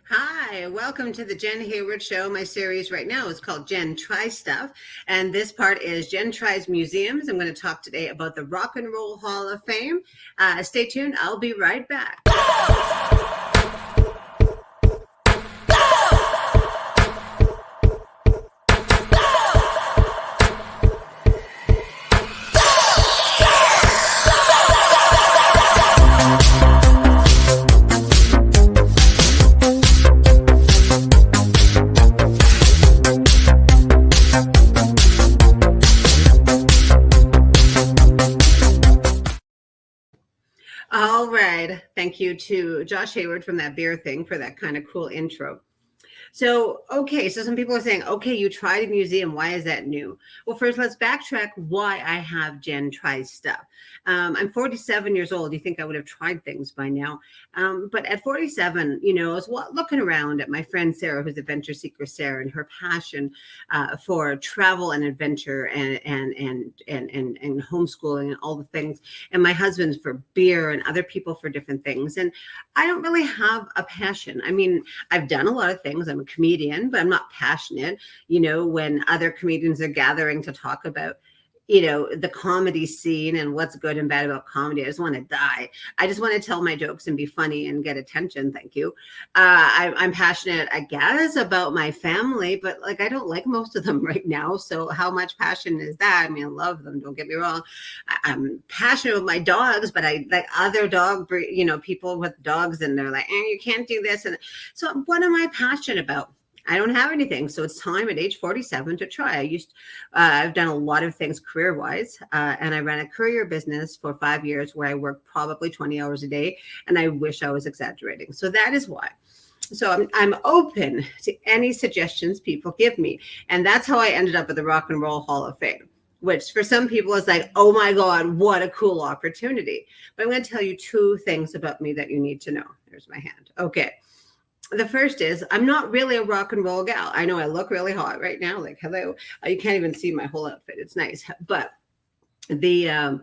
Hi, welcome to the Jen Hayward Show. My series right now is called Jen Tries Stuff, and this part is Jen Tries Museums. I'm going to talk today about the Rock and Roll Hall of Fame. Stay tuned, I'll be right back. All right. Thank you to Josh Hayward from that beer thing for that kind of cool intro. So some people are saying, okay, you tried a museum. Why is that new? Well, first, let's backtrack why I have Jen try stuff. I'm 47 years old. You think I would have tried things by now. But at 47, I was looking around at my friend Sarah, who's Adventure Seeker Sarah, and her passion for travel and adventure and homeschooling and all the things, and my husband's for beer and other people for different things. And I don't really have a passion. I mean, I've done a lot of things. I'm a comedian, but I'm not passionate. When other comedians are gathering to talk about, the comedy scene and what's good and bad about comedy, I just want to die. I just want to tell my jokes and be funny and get attention. Thank you. I'm passionate, I guess, about my family, but I don't like most of them right now. So how much passion is that? I mean, I love them. Don't get me wrong. I'm passionate with my dogs, but I like other people with dogs, and they're like, you can't do this. And so what am I passionate about? I don't have anything. So it's time at age 47 to try. I've done a lot of things career-wise, and I ran a courier business for 5 years where I worked probably 20 hours a day, and I wish I was exaggerating. So that is why. So I'm open to any suggestions people give me. And that's how I ended up at the Rock and Roll Hall of Fame, which for some people is like, oh my God, what a cool opportunity. But I'm going to tell you two things about me that you need to know. There's my hand. Okay. The first is I'm not really a rock and roll gal. I know I look really hot right now. Like, hello. You can't even see my whole outfit. It's nice. But I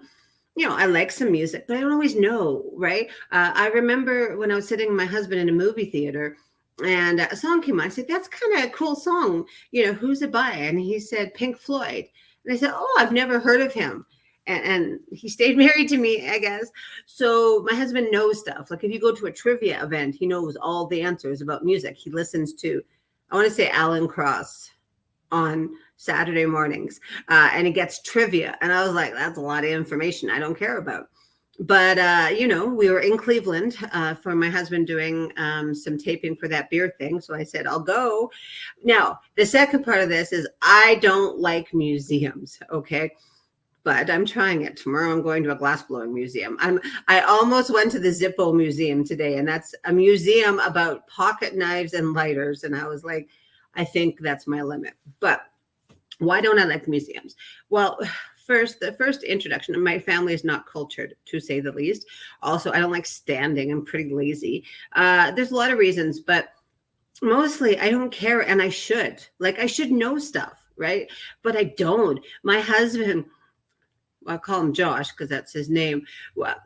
like some music, but I don't always know, right? I remember when I was sitting with my husband in a movie theater and a song came on. I said, that's kind of a cool song. Who's it by? And he said, Pink Floyd. And I said, oh, I've never heard of him. And he stayed married to me, I guess. So my husband knows stuff. Like if you go to a trivia event, he knows all the answers about music. He listens to, I want to say Alan Cross on Saturday mornings, and he gets trivia. And I was like, that's a lot of information I don't care about. But, we were in Cleveland for my husband doing some taping for that beer thing. So I said, I'll go. Now, the second part of this is I don't like museums. Okay. But I'm trying it. Tomorrow I'm going to a glassblowing museum. I almost went to the Zippo Museum today, and that's a museum about pocket knives and lighters. And I was like, I think that's my limit. But why don't I like museums? Well, the first introduction, my family is not cultured, to say the least. Also, I don't like standing. I'm pretty lazy. There's a lot of reasons, but mostly I don't care, and I should. I should know stuff, right? But I don't. My husband, I'll call him Josh because that's his name.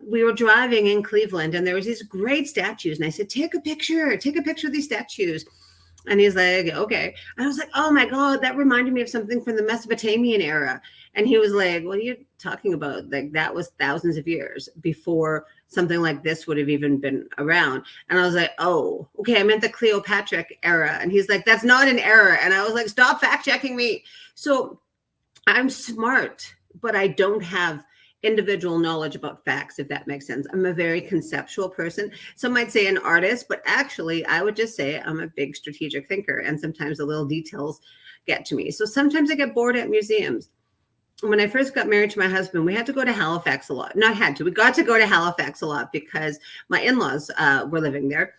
We were driving in Cleveland and there was these great statues. And I said, take a picture of these statues. And he's like, okay. And I was like, oh my God, that reminded me of something from the Mesopotamian era. And he was like, what are you talking about? Like that was thousands of years before something like this would have even been around. And I was like, oh, okay. I meant the Cleopatra era. And he's like, that's not an era. And I was like, stop fact checking me. So I'm smart, but I don't have individual knowledge about facts, if that makes sense. I'm a very conceptual person. Some might say an artist, but actually I would just say I'm a big strategic thinker, and sometimes the little details get to me. So sometimes I get bored at museums. When I first got married to my husband, we had to go to Halifax a lot. We got to go to Halifax a lot because my in-laws were living there.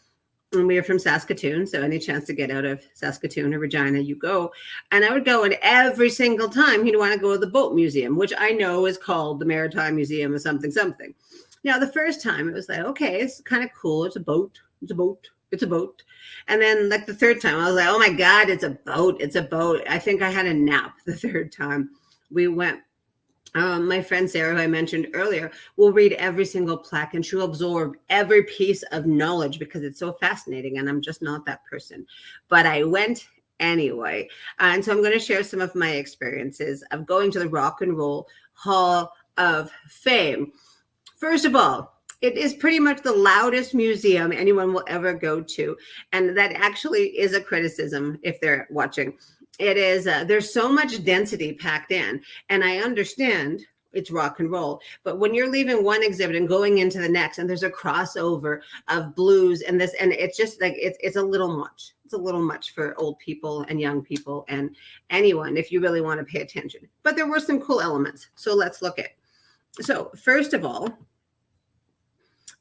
And we are from Saskatoon, so any chance to get out of Saskatoon or Regina, you go. And I would go, and every single time he'd want to go to the boat museum, which I know is called the Maritime Museum or something. Now, the first time it was like, okay, it's kind of cool. It's a boat. And then the third time I was like, oh my God, it's a boat. I think I had a nap the third time. We went My friend Sarah, who I mentioned earlier, will read every single plaque and she'll absorb every piece of knowledge because it's so fascinating. And I'm just not that person. But I went anyway. And so I'm going to share some of my experiences of going to the Rock and Roll Hall of Fame. First of all, it is pretty much the loudest museum anyone will ever go to. And that actually is a criticism if they're watching. It is, there's so much density packed in. And I understand it's rock and roll, but when you're leaving one exhibit and going into the next, and there's a crossover of blues and this, and it's just like, it's a little much. It's a little much for old people and young people and anyone if you really want to pay attention. But there were some cool elements. So let's look at. So first of all,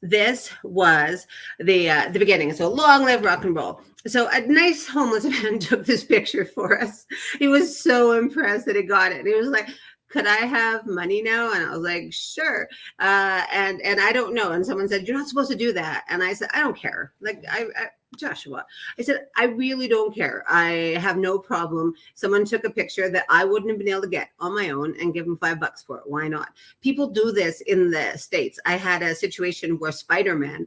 this was the beginning. So long live rock and roll. So a nice homeless man took this picture for us. He was so impressed that he got it. He was like, could I have money now? And I was like, sure. And I don't know. And someone said, you're not supposed to do that. And I said, I don't care. Like Joshua, I said, I really don't care. I have no problem. Someone took a picture that I wouldn't have been able to get on my own and give them $5 for it. Why not? People do this in the States. I had a situation where Spider-Man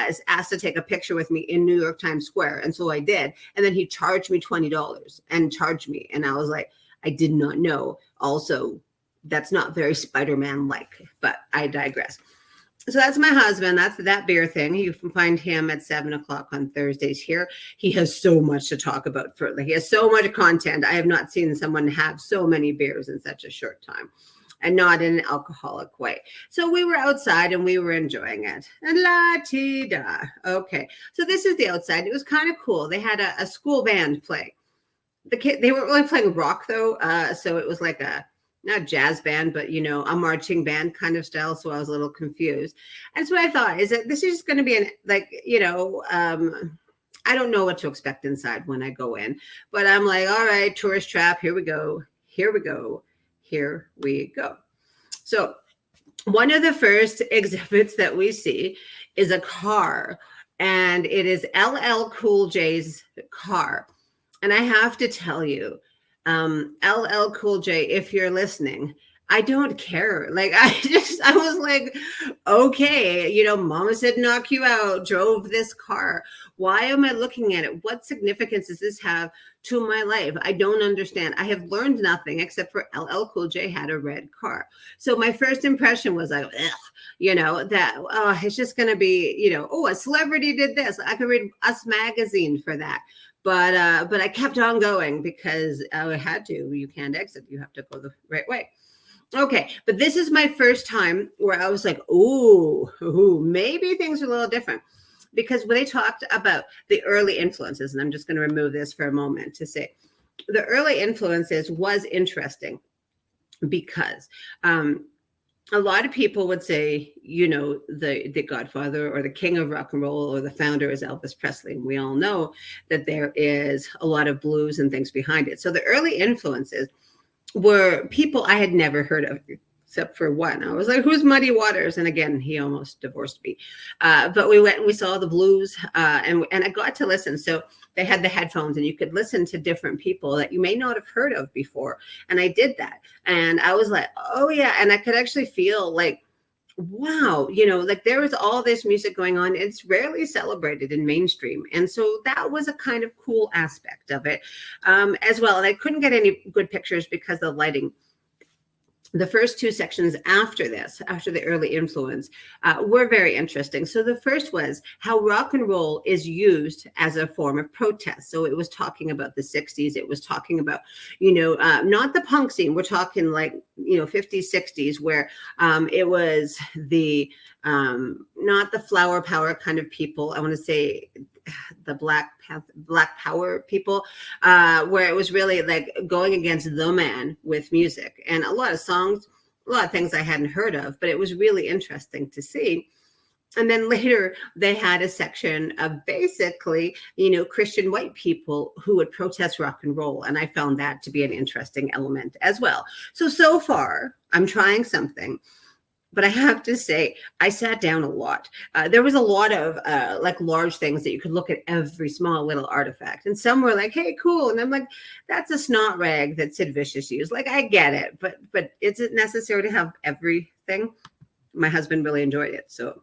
is asked to take a picture with me in New York Times Square. And so I did. And then he charged me $20 and charged me. And I was like, I did not know. Also, that's not very Spider-Man-like, but I digress. So that's my husband. That's that beer thing. You can find him at 7:00 on Thursdays here. He has so much to talk about further. He has so much content. I have not seen someone have so many beers in such a short time, and not in an alcoholic way. So we were outside and we were enjoying it. And la-ti-da. Okay. So this is the outside. It was kind of cool. They had a school band play. They weren't really playing rock though. So it was like not jazz band, but a marching band kind of style. So I was a little confused. And so what I thought is that this is just going to be I don't know what to expect inside when I go in, but I'm like, all right, tourist trap. Here we go. Here we go. Here we go. So one of the first exhibits that we see is a car, and it is LL Cool J's car. And I have to tell you, LL Cool J, if you're listening, I don't care. Like, I was like, okay, mama said knock you out, drove this car. Why am I looking at it? What significance does this have to my life? I don't understand. I have learned nothing except for LL Cool J had a red car. So my first impression was like, it's just going to be, a celebrity did this. I could read Us Magazine for that. But I kept on going because I had to. You can't exit. You have to go the right way. Okay, but this is my first time where I was like, ooh, maybe things are a little different. Because when they talked about the early influences, and I'm just going to remove this for a moment to say, the early influences was interesting because a lot of people would say, the godfather or the king of rock and roll or the founder is Elvis Presley. And we all know that there is a lot of blues and things behind it. So the early influences were people I had never heard of, except for one. I was like, who's Muddy Waters? And again, he almost divorced me. But we went and we saw the blues and I got to listen. So they had the headphones and you could listen to different people that you may not have heard of before. And I did that. And I was like, oh yeah. And I could actually feel like, wow, like there was all this music going on. It's rarely celebrated in mainstream. And so that was a kind of cool aspect of it as well. And I couldn't get any good pictures because the lighting. The first two sections after this, after the early influence, were very interesting. So the first was how rock and roll is used as a form of protest. So it was talking about the 60s. It was talking about, not the punk scene. We're talking like, 50s, 60s, where it was the, not the flower power kind of people. I want to say the Black Power people, where it was really like going against the man with music and a lot of songs, a lot of things I hadn't heard of, but it was really interesting to see. And then later they had a section of basically, Christian white people who would protest rock and roll. And I found that to be an interesting element as well. So far I'm trying something. But I have to say, I sat down a lot. There was a lot of like large things that you could look at every small little artifact. And some were like, hey, cool. And I'm like, that's a snot rag that Sid Vicious used. Like, I get it. But is it necessary to have everything? My husband really enjoyed it. So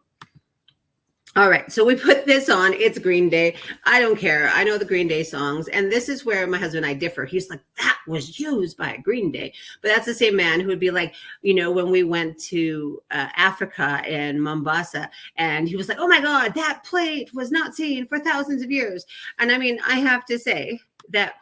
all right, so we put this on. It's Green Day. I don't care. I know the Green Day songs. And this is where my husband and I differ. He's like, that was used by Green Day. But that's the same man who would be like, you know, when we went to Africa and Mombasa, and he was like, oh my God, that plate was not seen for thousands of years. And I mean, I have to say that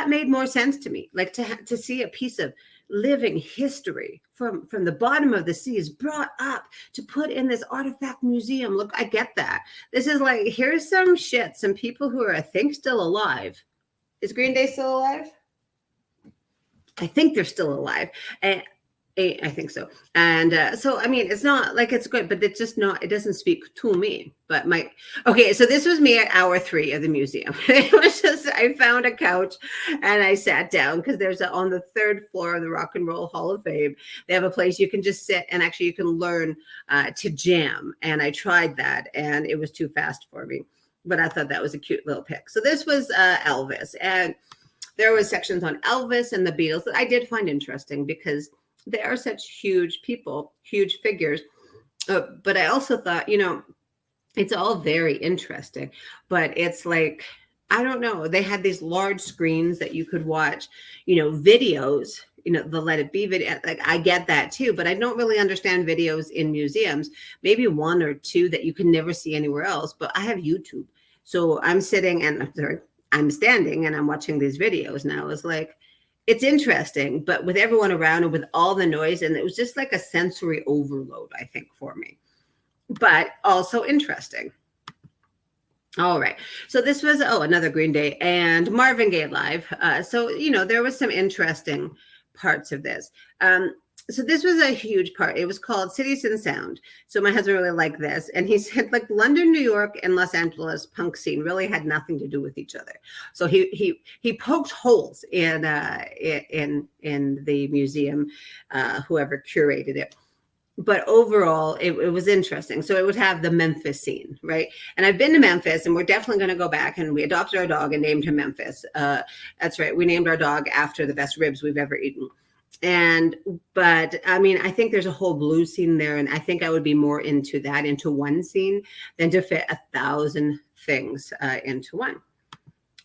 made more sense to me, like to see a piece of living history from the bottom of the seas brought up to put in this artifact museum. Look, I get that. This is like, here's some shit, some people who are, I think, still alive. Is Green Day still alive? I think they're still alive. And I think so. And so, I mean, it's not like it's good, but it's just not, it doesn't speak to me. But okay, so this was me at hour 3 of the museum. It was just, I found a couch and I sat down because there's on the 3rd floor of the Rock and Roll Hall of Fame, they have a place you can just sit and actually you can learn to jam. And I tried that and it was too fast for me. But I thought that was a cute little pic. So this was Elvis. And there was sections on Elvis and the Beatles that I did find interesting because they are such huge people, huge figures. But I also thought, you know, it's all very interesting, but it's like, I don't know. They had these large screens that you could watch, you know, videos, you know, the Let It Be video. Like, I get that too, but I don't really understand videos in museums, maybe 1 or 2 that you can never see anywhere else. But I have YouTube. So I'm sitting and I'm standing and I'm watching these videos. And I was like, it's interesting, but with everyone around and with all the noise, and it was just like a sensory overload, I think, for me, but also interesting. All right. So this was, another Green Day and Marvin Gaye live. So, you know, there was some interesting parts of this. So this was a huge part. It was called Cities and Sound. So my husband really liked this. And he said, like, London, New York, and Los Angeles punk scene really had nothing to do with each other. So he poked holes in the museum, whoever curated it. But overall, it was interesting. So it would have the Memphis scene, right? And I've been to Memphis, and we're definitely going to go back. And we adopted our dog and named him Memphis. That's right. We named our dog after the best ribs we've ever eaten. But I mean, I think there's a whole blues scene there. And I think I would be more into one scene than to fit 1,000 things into one.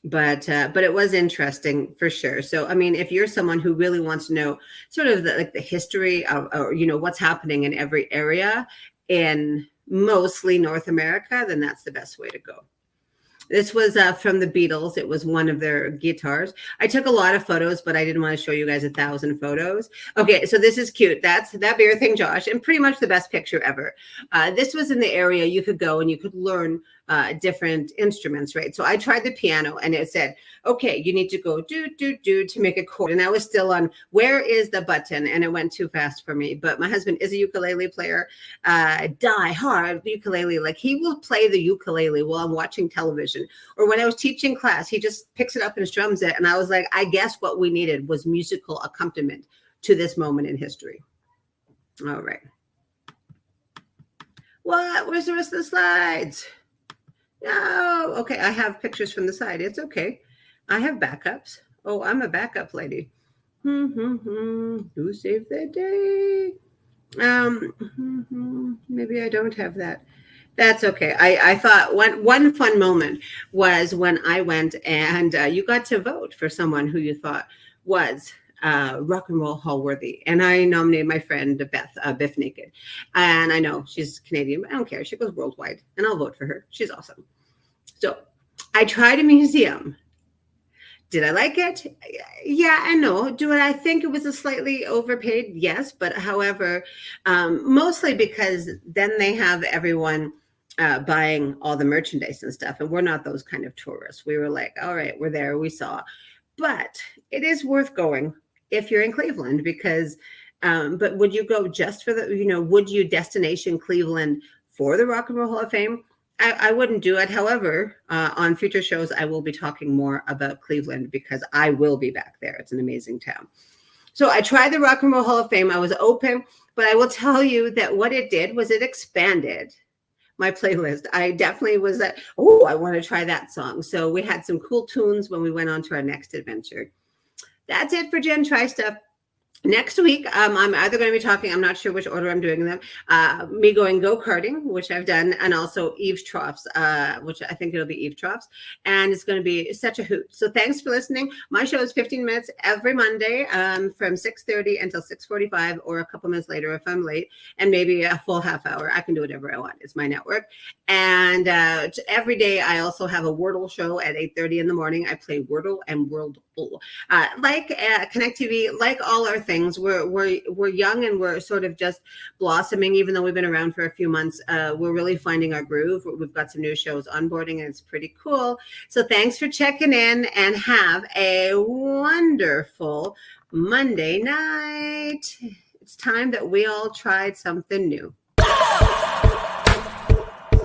But it was interesting for sure. So, I mean, if you're someone who really wants to know sort of the history of, or, you know, what's happening in every area in mostly North America, then that's the best way to go. This was from the Beatles. It was one of their guitars. I took a lot of photos, but I didn't want to show you guys 1,000 photos. Okay, so this is cute. That's that beer thing, Josh, and pretty much the best picture ever. This was in the area you could go and you could learn different instruments, right? So I tried the piano and it said, okay, you need to go do, do, do to make a chord. And I was still on, where is the button? And it went too fast for me. But my husband is a ukulele player, die hard ukulele. Like, he will play the ukulele while I'm watching television. Or when I was teaching class, he just picks it up and strums it. And I was like, I guess what we needed was musical accompaniment to this moment in history. All right. What? Where's the rest of the slides? No. Okay, I have pictures from the side. It's okay. I have backups. Oh, I'm a backup lady. Who saved the day? Maybe I don't have that. That's okay. I thought one fun moment was when I went and you got to vote for someone who you thought was Rock and Roll Hall worthy. And I nominated my friend Biff Naked. And I know she's Canadian, but I don't care. She goes worldwide and I'll vote for her. She's awesome. So I tried a museum. Did I like it? Yeah and no. Do I think it was a slightly overpaid? Yes. But however, mostly because then they have everyone buying all the merchandise and stuff. And we're not those kind of tourists. We were like, all right, we're there. We saw. But it is worth going if you're in Cleveland because, but would you go just for would you destination Cleveland for the Rock and Roll Hall of Fame? I wouldn't do it. However, on future shows, I will be talking more about Cleveland because I will be back there. It's an amazing town. So I tried the Rock and Roll Hall of Fame. I was open But I will tell you that what it did was it expanded my playlist. I definitely was like, oh, I want to try that song. So we had some cool tunes when we went on to our next adventure. That's it for Jenn Try Stuff. Next week, I'm either going to be talking, I'm not sure which order I'm doing them, me going go-karting, which I've done, and also Eve's Troughs, which I think it'll be Eve Troughs, and it's going to be such a hoot. So thanks for listening. My show is 15 minutes every Monday from 6:30 until 6:45, or a couple minutes later if I'm late, and maybe a full half hour. I can do whatever I want. It's my network. And every day I also have a Wordle show at 8:30 in the morning. I play Wordle and Wordle. Like Connect TV, like all our things, we're young and we're sort of just blossoming. Even though we've been around for a few months, we're really finding our groove. We've got some new shows onboarding, and it's pretty cool. So thanks for checking in, and have a wonderful Monday night. It's time that we all tried something new.